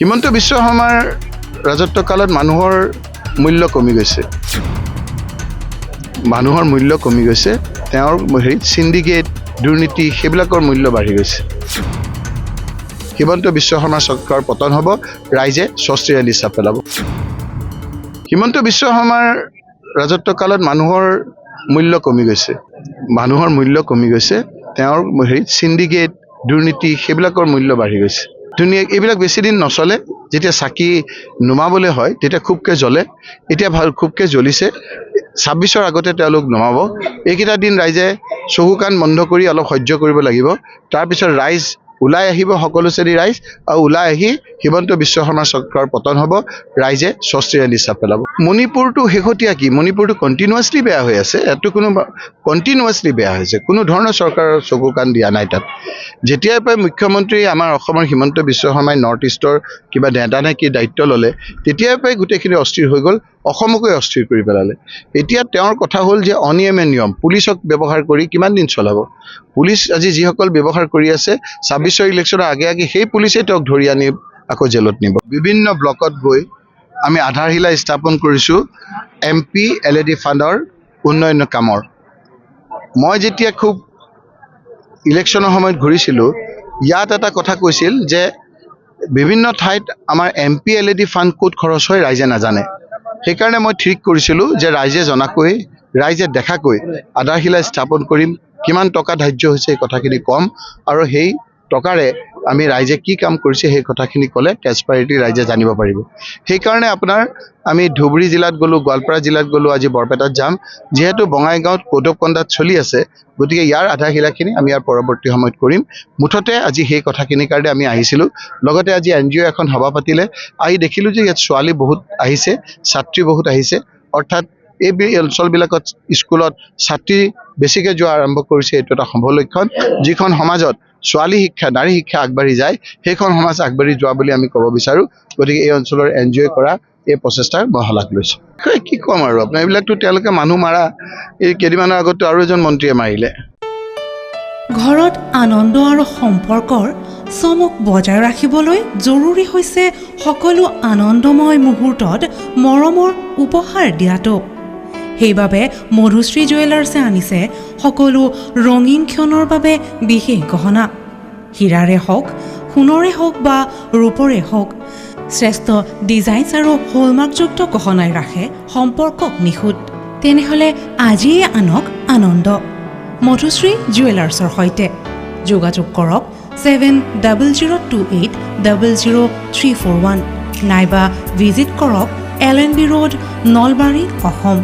হিমন্ত বিশ্ব শৰ্মাৰ ৰাজত্বকালত মানুহৰ মূল্য কমি গৈছে তেওঁৰ সিন্ডিকেট দুৰ্নীতি সেইবিলাকৰ মূল্য বাঢ়ি গৈছে হিমন্ত বিশ্ব শৰ্মা চৰকাৰৰ পতন হ'ব ৰাইজে স্বস্তিৰে নিশ্বাস পেলাব হিমন্ত বিশ্ব শৰ্মাৰ ৰাজত্বকালত মানুহৰ মূল্য কমি গৈছে তেওঁৰ সিন্ডিকেট দুৰ্নীতি সেইবিলাকৰ মূল্য বাঢ়ি গৈছে এইবিলাক বেছি দিন নচলে যেতিয়া চাকি নুমাবলৈ হয় তেতিয়া খুবকে জ্বলে এতিয়া খুবকে জ্বলিছে 26ৰ আগতে তেওঁলোক নমাব এইকেইটা দিন ৰাইজে চকু কাণ বন্ধ কৰি অলপ সহ্য কৰিব লাগিব তাৰ পিছত ৰাইজ ওলাই আহিব সকলো শ্ৰেণীৰ ৰাইজ আৰু ওলাই আহি হিমন্ত বিশ্ব শৰ্মা চৰকাৰৰ পতন হ'ব ৰাইজে স্বস্তিৰে নিশ্বাস পেলাব মণিপুৰটো শেহতীয়া কি মণিপুৰটো কণ্টিনিউৱাছলি বেয়া হৈ আছে এটো কোনো কণ্টিনিউৱাছলি বেয়া হৈছে কোনো ধৰণৰ চৰকাৰৰ চকু কাণ দিয়া নাই তাত যেতিয়াৰ পৰা মুখ্যমন্ত্ৰী আমাৰ অসমৰ হিমন্ত বিশ্ব শৰ্মাই নৰ্থ ইষ্টৰ কিবা নেতা নে কি দায়িত্ব ল'লে তেতিয়াৰ পৰাই গোটেইখিনি অস্থিৰ হৈ গ'ল অসমকে অস্থিৰ কৰি পেলালে এতিয়া তেওঁৰ কথা হ'ল যে অনিয়মে নিয়ম পুলিচক ব্যৱহাৰ কৰি কিমান দিন চলাব পুলিচ আজি যিসকল ব্যৱহাৰ কৰি আছে 26ৰ ইলেকশ্যনৰ আগে সেই পুলিচে তেওঁক ধৰি আনি আকৌ জেলত নিব বিভিন্ন ব্লকত গৈ আমি আধাৰশিলা স্থাপন কৰিছোঁ MP LED ফাণ্ডৰ উন্নয়নৰ কামৰ মই যেতিয়া খুব ইলেকশ্যনৰ সময়ত ঘূৰিছিলোঁ ইয়াত এটা কথা কৈছিল যে বিভিন্ন ঠাইত আমাৰ MP LED ফাণ্ড ক'ত খৰচ হয় ৰাইজে নাজানে সেইকাৰণে মই ঠিক কৰিছিলোঁ যে ৰাইজে জনাকৈ ৰাইজে দেখাকৈ আধাৰশিলা স্থাপন কৰিম কিমান টকা ধাৰ্য হৈছে এই কথাখিনি কম আৰু সেই টকাৰে আমি ৰাইজে কি কাম কৰিছে সেই কথাখিনি ক'লে ট্ৰেন্সপাৰেণ্টলি ৰাইজে জানিব পাৰিব সেইকাৰণে আপোনাৰ আমি ধুবুৰী জিলাত গ'লোঁ গোৱালপাৰা জিলাত গ'লোঁ আজি বৰপেটাত যাম যিহেতু বঙাইগাঁৱত কোড অফ কণ্ডাক্ট চলি আছে গতিকে ইয়াৰ আধাৰশিলাখিনি আমি ইয়াৰ পৰৱৰ্তী সময়ত কৰিম মুঠতে আজি সেই কথাখিনিৰ কাৰণে আমি আহিছিলোঁ লগতে আজি NGO এখন সভা পাতিলে আহি দেখিলোঁ যে ইয়াত ছোৱালী বহুত আহিছে ছাত্ৰী বহুত আহিছে অৰ্থাৎ এই অঞ্চলবিলাকত স্কুলত ছাত্ৰী বেছিকৈ যোৱা আৰম্ভ কৰিছে এইটো এটা সম্ভৱ লক্ষণ যিখন সমাজত ছোৱালী শিক্ষা নাৰী শিক্ষা আগবাঢ়ি যায় সেইখন সমাজ আগবাঢ়ি যোৱা বুলি আমি ক'ব বিচাৰোঁ গতিকে এই অঞ্চলৰ NGO কৰা এই প্ৰচেষ্টাৰ মই শলাগ লৈছোঁ কি ক'ম আৰু আপোনাৰ এইবিলাকতো তেওঁলোকে মানুহ মাৰা এই কেইদিনমানৰ আগতো আৰু এজন মন্ত্ৰীয়ে মাৰিলে ঘৰত আনন্দ আৰু সম্পৰ্কৰ চমক বজাই ৰাখিবলৈ জৰুৰী হৈছে সকলো আনন্দময় মুহূৰ্তত মৰমৰ উপহাৰ দিয়াটো সেইবাবে মধুশ্ৰী জুৱেলাৰ্ছে আনিছে সকলো ৰঙীন ক্ষণৰ বাবে বিশেষ গহনা হীৰাৰে হওক সোণৰে হওক বা ৰূপৰে হওক শ্ৰেষ্ঠ ডিজাইনছ আৰু হলমাৰ্কযুক্ত গহনাই ৰাখে সম্পৰ্কক নিখুঁত তেনেহ'লে আজিয়ে আনক আনন্দ মধুশ্ৰী জুৱেলাৰ্ছৰ সৈতে যোগাযোগ কৰক 7028000341 নাইবা ভিজিট কৰক LNB ৰোড নলবাৰী অসম